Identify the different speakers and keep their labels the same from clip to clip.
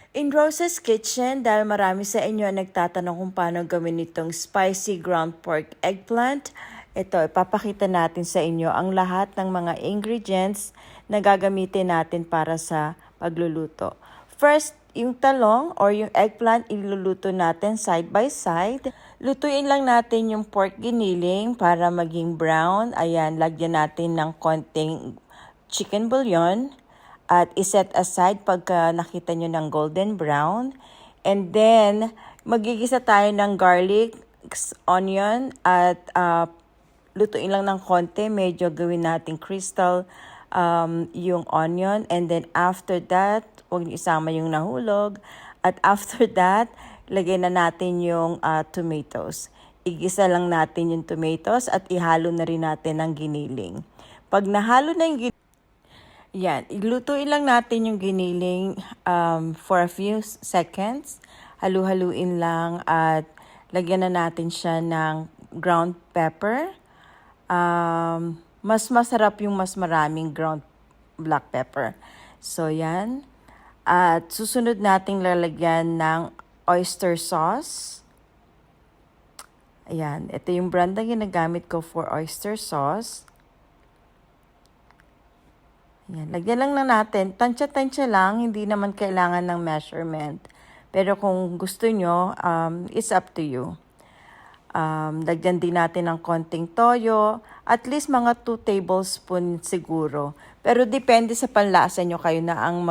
Speaker 1: In Rosa's Kitchen, dahil marami sa inyo ang nagtatanong kung paano gawin itong spicy ground pork eggplant, ito, ipapakita natin sa inyo ang lahat ng mga ingredients na gagamitin natin para sa pagluluto. First, yung talong or yung eggplant, iluluto natin side by side. Lutuin lang natin yung pork giniling para maging brown. Ayan, lagyan natin ng konting chicken bouillon. At iset aside pagka nakita nyo ng golden brown. And then, magigisa tayo ng garlic, onion, at lutuin lang ng konti. Medyo gawin natin crystal yung onion. And then after that, huwag nyo isama yung nahulog. At after that, lagay na natin yung tomatoes. Igisa lang natin yung tomatoes at ihalo na rin natin ng giniling. Pag nahalo na yung giniling, yan, ilutuin lang natin yung giniling for a few seconds. Halu-haluin lang at lagyan na natin siya ng ground pepper. Mas masarap yung mas maraming ground black pepper. So, yan. At susunod nating lalagyan ng oyster sauce. Ayan, ito yung brand na ginagamit ko for oyster sauce. Yan, lagyan lang na natin. Tansya-tansya lang, hindi naman kailangan ng measurement. Pero kung gusto nyo, it's up to you. Lagyan din natin ng konting toyo. At least mga 2 tablespoon siguro. Pero depende sa panlasa nyo kayo na ang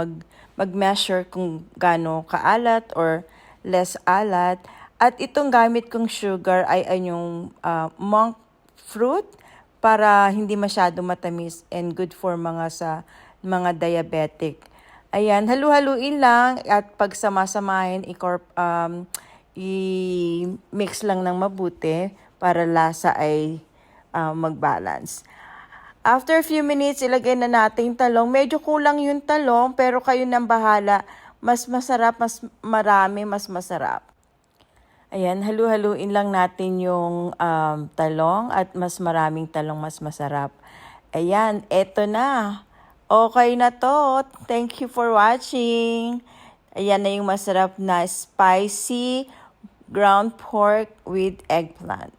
Speaker 1: mag-measure kung gaano kaalat or less alat. At itong gamit kong sugar ay yung monk fruit, para hindi masyado matamis and good for mga diabetic. Ayan, halu-haluin lang at pag sama-samahin, i-mix lang ng mabuti para lasa ay mag-balance. After a few minutes, ilagay na natin talong. Medyo kulang yung talong pero kayo nang bahala. Mas masarap, mas marami, mas masarap. Ayan, halu-haluin lang natin yung talong at mas maraming talong mas masarap. Ayan, eto na. Okay na to. Thank you for watching. Ayan na yung masarap na spicy ground pork with eggplant.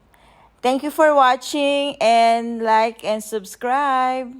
Speaker 1: Thank you for watching and like and subscribe.